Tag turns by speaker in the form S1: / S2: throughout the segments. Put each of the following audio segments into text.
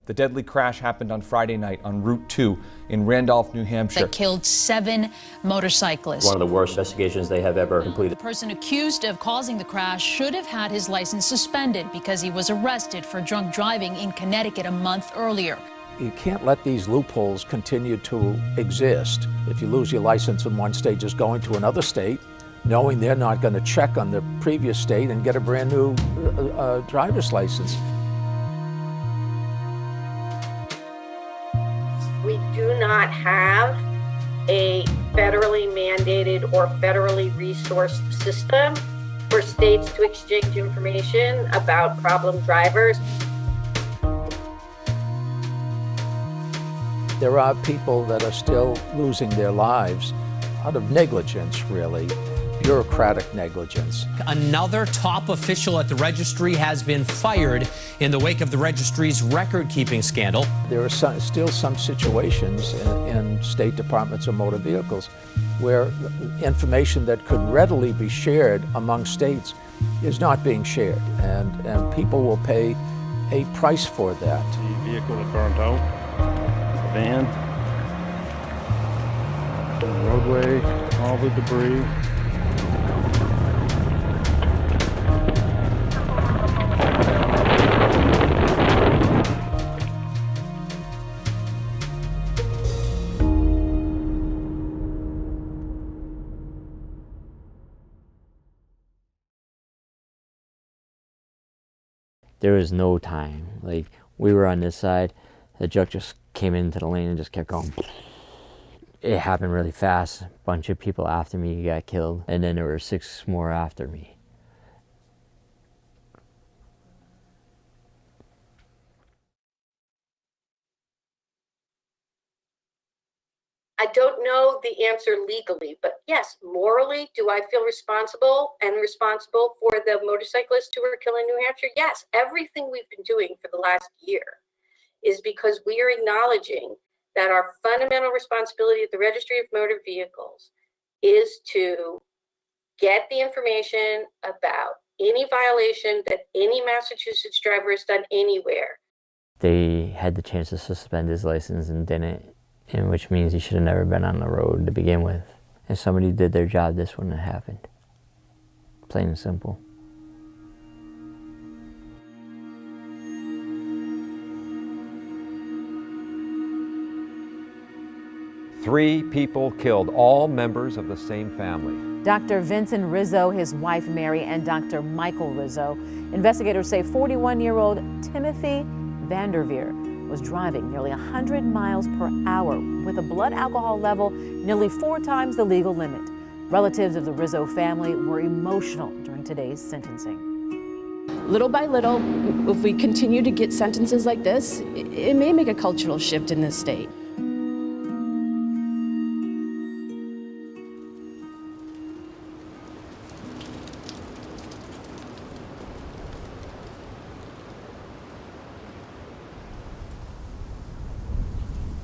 S1: The deadly crash happened on Friday night on Route 2 in Randolph, New Hampshire.
S2: That killed 7 motorcyclists.
S3: One of the worst investigations they have ever completed.
S2: The person accused of causing the crash should have had his license suspended because he was arrested for drunk driving in Connecticut a month earlier.
S4: You can't let these loopholes continue to exist. If you lose your license in one state, just going to another state, knowing they're not going to check on the previous state and get a brand new driver's license.
S5: We do not have a federally mandated or federally resourced system for states to exchange information about problem drivers.
S4: There are people that are still losing their lives out of negligence, really, bureaucratic negligence.
S6: Another top official at the registry has been fired in the wake of the registry's record-keeping scandal.
S4: There are still some situations in state departments of motor vehicles where information that could readily be shared among states is not being shared, and people will pay a price for that.
S7: The vehicle that burned out, the van, the roadway, all the debris.
S8: There was no time. Like, we were on this side, the truck just came into the lane and just kept going. It happened really fast. A bunch of people after me got killed, and then there were 6 more after me.
S5: I don't know the answer legally, but yes, morally, do I feel responsible for the motorcyclists who were killed in New Hampshire? Yes, everything we've been doing for the last year is because we are acknowledging that our fundamental responsibility at the Registry of Motor Vehicles is to get the information about any violation that any Massachusetts driver has done anywhere.
S8: They had the chance to suspend his license and didn't, and which means he should have never been on the road to begin with. If somebody did their job, this wouldn't have happened. Plain and simple.
S9: Three people killed, all members of the same family.
S10: Dr. Vincent Rizzo, his wife Mary, and Dr. Michael Rizzo. Investigators say 41-year-old Timothy Vanderveer was driving nearly 100 miles per hour with a blood alcohol level nearly 4 times the legal limit. Relatives of the Rizzo family were emotional during today's sentencing.
S11: Little by little, if we continue to get sentences like this, it may make a cultural shift in this state.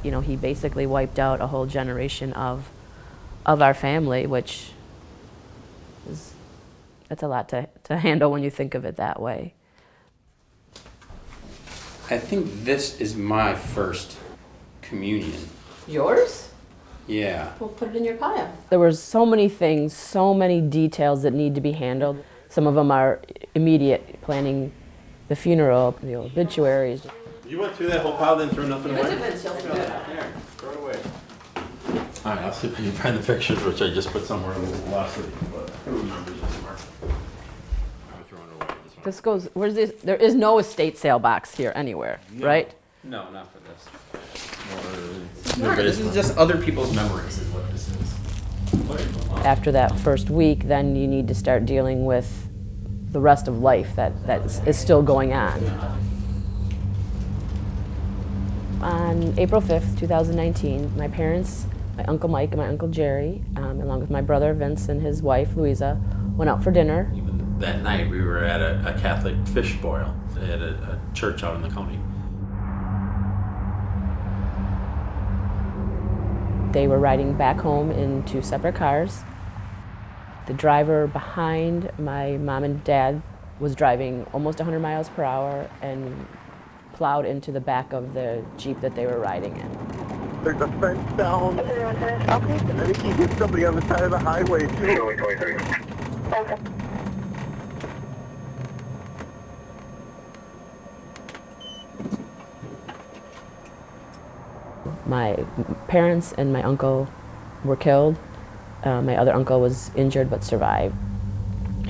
S12: You know, he basically wiped out a whole generation of our family, which is, that's a lot to handle when you think of it that way.
S13: I think this is my first communion.
S12: Yours?
S13: Yeah.
S12: Well, put it in your pile. There were so many things, so many details that need to be handled. Some of them are immediate, planning the funeral, the obituaries.
S14: You went through that whole pile, didn't throw nothing away?
S13: There,
S14: throw it away. All right, I'll see if you can find the pictures, which I just put somewhere in the last week, but who remembers this somewhere? I'm throwing it away.
S12: This goes, where's this? There is no estate sale box here anywhere, right?
S13: No, not for this. This is just other people's memories is what this is.
S12: After that first week, then you need to start dealing with the rest of life that is still going on. On April 5th, 2019, my parents, my Uncle Mike and my Uncle Jerry, along with my brother Vince and his wife Louisa, went out for dinner.
S14: Even that night, we were at a Catholic fish boil at a church out in the county.
S12: They were riding back home in 2 separate cars. The driver behind my mom and dad was driving almost 100 miles per hour and plowed into the back of the Jeep that they were riding in.
S15: There's a fence down. Okay. And I think he hit somebody on the side of the highway, too. Okay.
S12: My parents and my uncle were killed. My other uncle was injured but survived.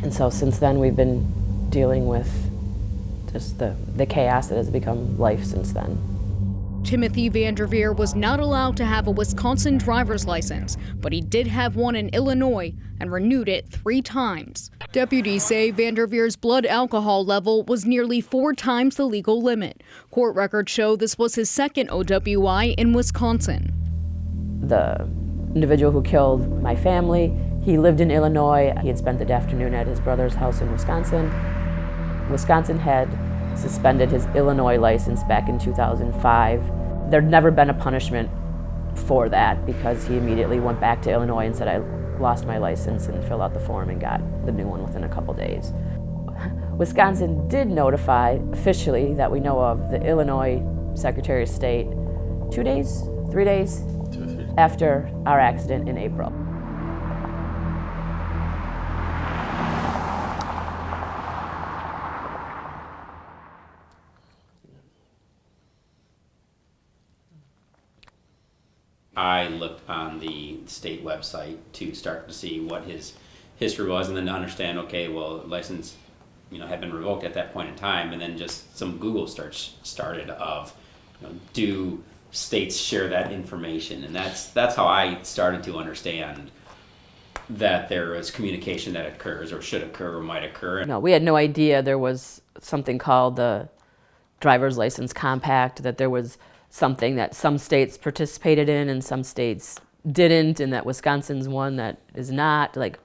S12: And so since then we've been dealing with just the chaos that has become life since then.
S16: Timothy Vanderveer was not allowed to have a Wisconsin driver's license, but he did have one in Illinois and renewed it 3 times. Deputies say Vanderveer's blood alcohol level was nearly 4 times the legal limit. Court records show this was his second OWI in Wisconsin.
S12: The individual who killed my family, he lived in Illinois. He had spent the afternoon at his brother's house in Wisconsin. Wisconsin had suspended his Illinois license back in 2005. There'd never been a punishment for that because he immediately went back to Illinois and said, I lost my license, and filled out the form and got the new one within a couple days. Wisconsin did notify officially that we know of the Illinois Secretary of State 2 days, 3 days after our accident in April.
S13: I looked on the state website to start to see what his history was, and then to understand, okay, well, license, had been revoked at that point in time, and then just some Google search started of, do states share that information, and that's how I started to understand that there is communication that occurs or should occur or might occur.
S12: No, we had no idea there was something called the Driver's License Compact, that there was something that some states participated in and some states didn't, and that Wisconsin's one that is not. Like,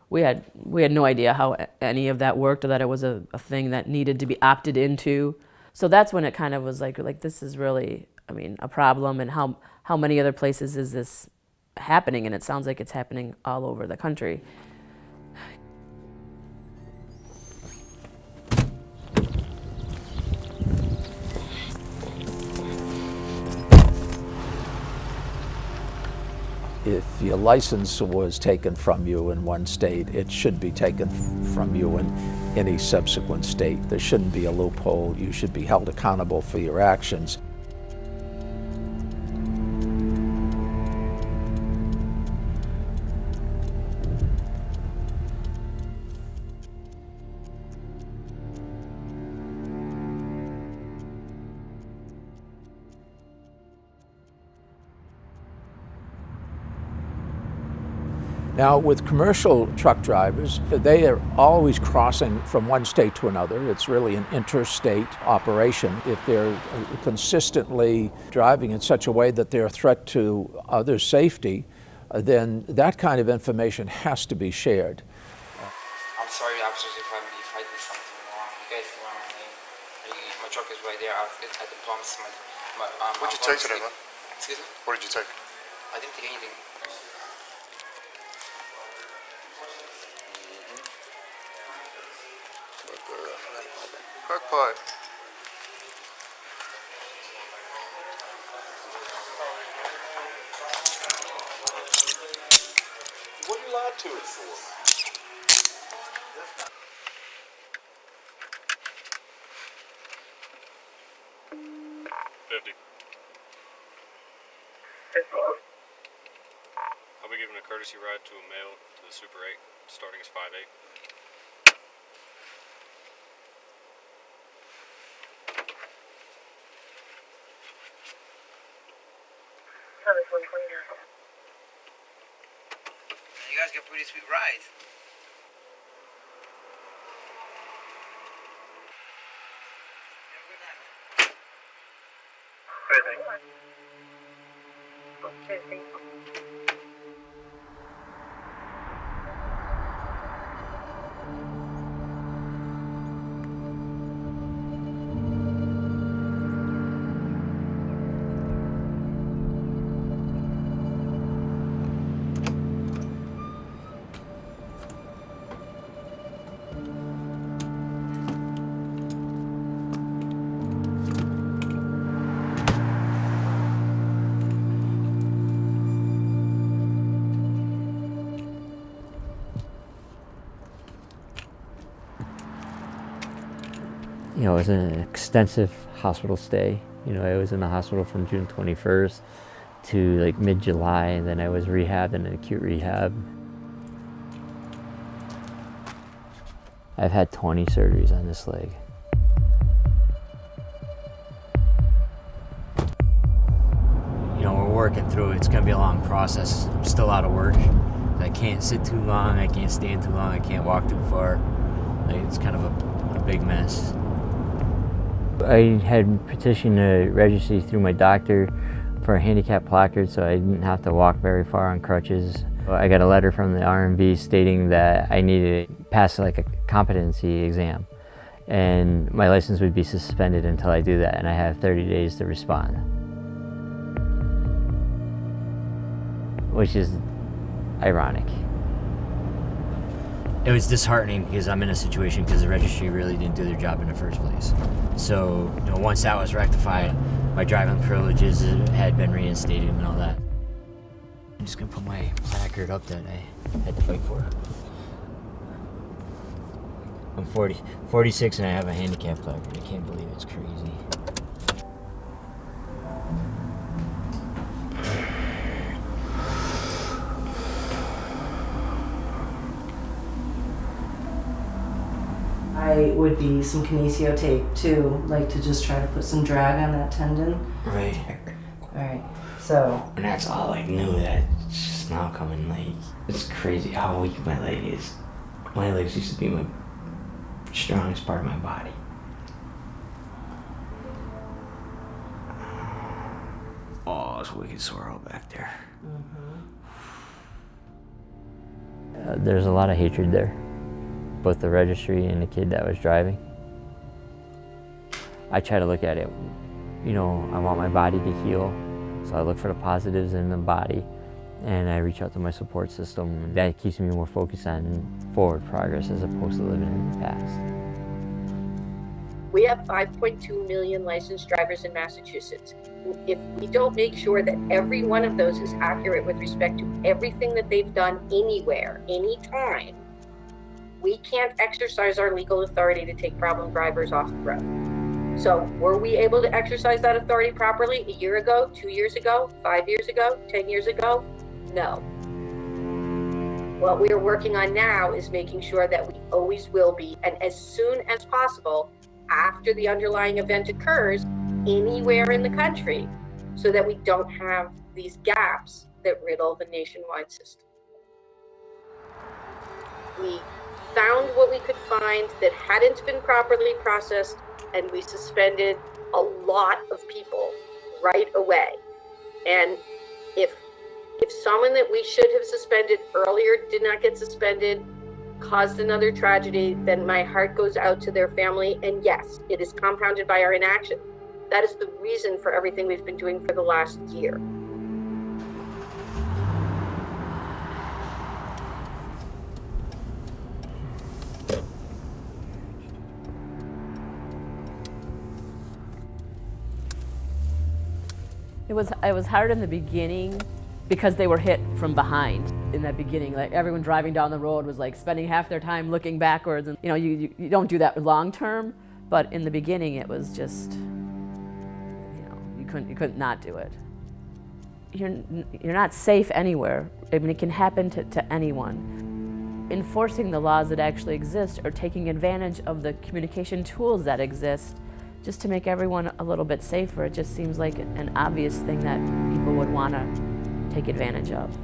S12: we had no idea how any of that worked, or that it was a thing that needed to be opted into. So that's when it kind of was like this is really, a problem, and how many other places is this happening? And it sounds like it's happening all over the country.
S4: If your license was taken from you in one state, it should be taken from you in any subsequent state. There shouldn't be a loophole. You should be held accountable for your actions. Now, with commercial truck drivers, they are always crossing from one state to another. It's really an interstate operation. If they're consistently driving in such a way that they're a threat to others' safety, then that kind of information has to be shared.
S17: I'm sorry, officers, if I did something wrong. You guys know my name. My truck is right there at the pumps.
S18: What did you take today, man?
S17: Excuse me?
S18: What did you take?
S17: I didn't take anything.
S18: Crack pipe. What are you lied to it for?
S19: I'll be giving a courtesy ride to a male to the Super 8, starting as 5'8".
S17: You guys get pretty sweet rides.
S8: You know, it was an extensive hospital stay. You know, I was in the hospital from June 21st to like mid-July, and then I was rehabbed in an acute rehab. I've had 20 surgeries on this leg. You know, we're working through it. It's gonna be a long process. I'm still out of work. I can't sit too long, I can't stand too long, I can't walk too far. Like, it's kind of a big mess. I had petitioned the registry through my doctor for a handicap placard so I didn't have to walk very far on crutches. I got a letter from the RMV stating that I needed to pass like a competency exam and my license would be suspended until I do that, and I have 30 days to respond. Which is ironic. It was disheartening because I'm in a situation because the registry really didn't do their job in the first place. So, you know, once that was rectified, my driving privileges had been reinstated and all that. I'm just gonna put my placard up that I had to fight for. I'm 46 and I have a handicap placard. I can't believe it's crazy.
S20: Would be some kinesio tape too, like to just try to put some drag on that tendon.
S8: Right.
S20: Alright, so.
S8: And that's all I knew, that it's just now coming, like, it's crazy how weak my leg is. My legs used to be my strongest part of my body. Oh, it's wicked sore out back there. There's a lot of hatred there. Both the registry and the kid that was driving. I try to look at it, you know, I want my body to heal, so I look for the positives in the body, and I reach out to my support system. That keeps me more focused on forward progress as opposed to living in the past.
S5: We have 5.2 million licensed drivers in Massachusetts. If we don't make sure that every one of those is accurate with respect to everything that they've done anywhere, anytime, we can't exercise our legal authority to take problem drivers off the road. So were we able to exercise that authority properly a year ago, 2 years ago, 5 years ago, 10 years ago? No. What we are working on now is making sure that we always will be, and as soon as possible after the underlying event occurs anywhere in the country, so that we don't have these gaps that riddle the nationwide system. We found what we could find that hadn't been properly processed, and we suspended a lot of people right away. And if someone that we should have suspended earlier did not get suspended, caused another tragedy, then my heart goes out to their family. And yes, it is compounded by our inaction. That is the reason for everything we've been doing for the last year.
S12: It was hard in the beginning because they were hit from behind in that beginning. Like everyone driving down the road was like spending half their time looking backwards, and you know, you don't do that long term, but in the beginning it was just, you know, you couldn't not do it. You're not safe anywhere. I mean, it can happen to anyone. Enforcing the laws that actually exist or taking advantage of the communication tools that exist just to make everyone a little bit safer, it just seems like an obvious thing that people would want to take advantage of.